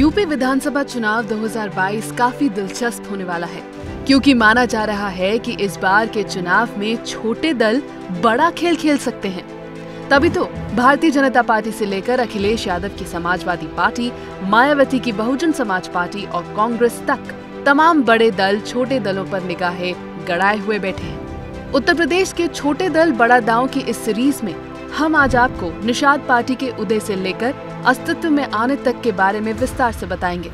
UP विधानसभा चुनाव 2022 काफी दिलचस्प होने वाला है, क्योंकि माना जा रहा है कि इस बार के चुनाव में छोटे दल बड़ा खेल खेल सकते हैं। तभी तो भारतीय जनता पार्टी से लेकर अखिलेश यादव की समाजवादी पार्टी, मायावती की बहुजन समाज पार्टी और कांग्रेस तक तमाम बड़े दल छोटे दलों पर निगाहें गड़ाए हुए बैठे हैं। उत्तर प्रदेश के छोटे दल बड़ा दांव की इस सीरीज में हम आज आपको निषाद पार्टी के उदय से लेकर अस्तित्व में आने तक के बारे में विस्तार से बताएंगे।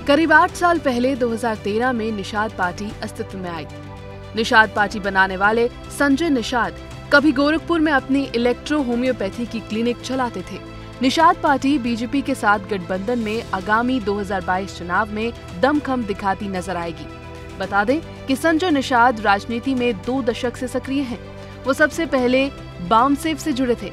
करीब 8 साल पहले 2013 में निषाद पार्टी अस्तित्व में आई। निषाद पार्टी बनाने वाले संजय निषाद कभी गोरखपुर में अपनी इलेक्ट्रो होम्योपैथी की क्लिनिक चलाते थे। निषाद पार्टी बीजेपी के साथ गठबंधन में आगामी 2022 चुनाव में दमखम दिखाती नजर आएगी। बता दें कि संजय निषाद राजनीति में 2 दशक से सक्रिय हैं। वो सबसे पहले बामसेव से जुड़े थे।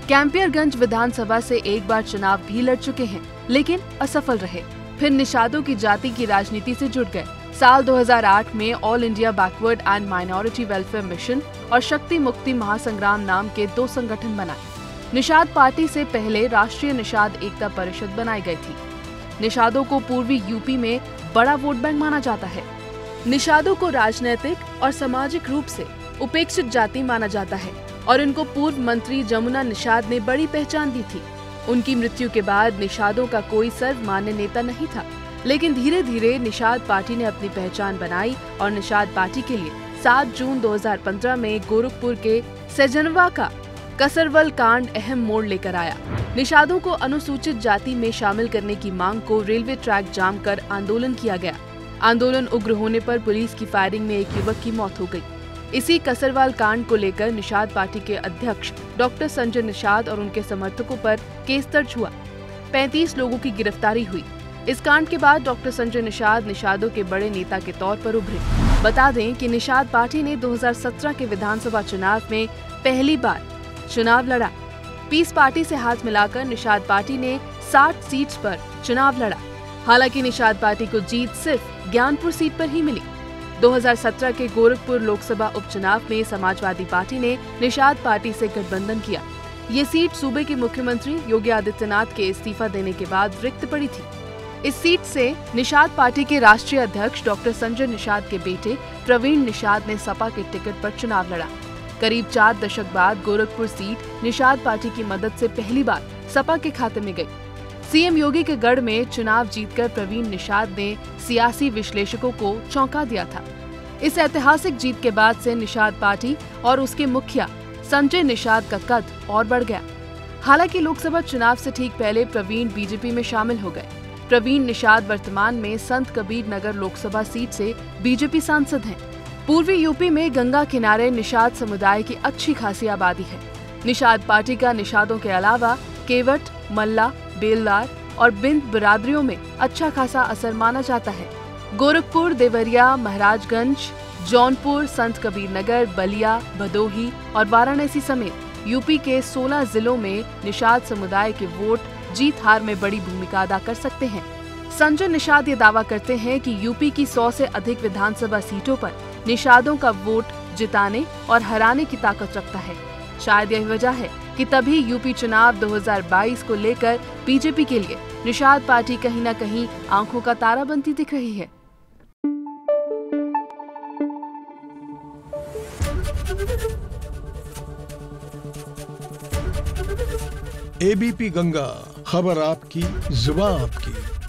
कैंपियरगंज विधानसभा से एक बार चुनाव भी लड़ चुके हैं, लेकिन असफल रहे। फिर निषादों की जाति की राजनीति से जुड़ गए। साल 2008 में all India backward and minority welfare mission और शक्ति मुक्ति महासंग्राम नाम के 2 संगठन बनाए। निषाद पार्टी से पहले राष्ट्रीय निषाद एकता परिषद बनाई गई थी। निषादों को पूर्वी यूपी में बड़ा वोट बैंक माना जाता है। निषादों को राजनीतिक और सामाजिक रूप से उपेक्षित जाति माना जाता है और इनको पूर्व मंत्री जमुना निषाद ने बड़ी पहचान दी थी। उनकी मृत्यु के बाद निषादों का कोई सर्वमान्य नेता नहीं था, लेकिन धीरे धीरे निषाद पार्टी ने अपनी पहचान बनाई और निषाद पार्टी के लिए 7 जून 2015 में गोरखपुर के सैजनवा का कसरवल कांड अहम मोड़ लेकर आया। निषादों को अनुसूचित जाति में शामिल करने की मांग को रेलवे ट्रैक जाम कर आंदोलन किया गया। आंदोलन उग्र होने पर पुलिस की फायरिंग में एक युवक की मौत हो गई। इसी कसरवाल कांड को लेकर निषाद पार्टी के अध्यक्ष डॉक्टर संजय निषाद और उनके समर्थकों पर केस दर्ज हुआ। 35 लोगों की गिरफ्तारी हुई। इस कांड के बाद डॉक्टर संजय निषाद निषादों के बड़े नेता के तौर पर उभरे। बता दें कि निषाद पार्टी ने 2017 के विधानसभा चुनाव में पहली बार चुनाव लड़ा। पीस पार्टी से हाथ मिलाकर निषाद पार्टी ने 60 सीट्स पर चुनाव लड़ा। हालांकि निषाद पार्टी को जीत सिर्फ ज्ञानपुर सीट पर ही मिली। 2017 के गोरखपुर लोकसभा उपचुनाव में समाजवादी पार्टी ने निषाद पार्टी से गठबंधन किया। ये सीट सूबे के मुख्यमंत्री योगी आदित्यनाथ के इस्तीफा देने के बाद रिक्त पड़ी थी। इस सीट से निषाद पार्टी के राष्ट्रीय अध्यक्ष डॉक्टर संजय निषाद के बेटे प्रवीण निषाद ने सपा के टिकट पर चुनाव लड़ा। करीब 4 दशक बाद गोरखपुर सीट निषाद पार्टी की मदद से पहली बार सपा के खाते में गई। सीएम योगी के गढ़ में चुनाव जीतकर प्रवीण निषाद ने सियासी विश्लेषकों को चौंका दिया था। इस ऐतिहासिक जीत के बाद से निषाद पार्टी और उसके मुखिया संजय निषाद का कद और बढ़ गया। हालांकि लोकसभा चुनाव से ठीक पहले प्रवीण बीजेपी में शामिल हो गए। प्रवीण निषाद वर्तमान में संत कबीर नगर लोकसभा सीट से बीजेपी सांसद हैं। पूर्वी यूपी में गंगा किनारे निषाद समुदाय की अच्छी खासी आबादी है। निषाद पार्टी का निषादों के अलावा केवट, मल्ला, बेलदार और बिंद बिरादरियों में अच्छा खासा असर माना जाता है। गोरखपुर, देवरिया, महाराजगंज, जौनपुर, संत कबीर नगर, बलिया, भदोही और वाराणसी समेत यूपी के 16 जिलों में निषाद समुदाय के वोट जीत हार में बड़ी भूमिका अदा कर सकते हैं। संजय निषाद ये दावा करते हैं कि यूपी की 100 से अधिक विधानसभा सीटों पर निषादों का वोट जिताने और हराने की ताकत रखता है। शायद यही वजह है कि तभी यूपी चुनाव 2022 को लेकर बीजेपी के लिए निषाद पार्टी कहीं न कहीं आंखों का तारा बनती दिख रही है। एबीपी गंगा, खबर आपकी, जुबान आपकी।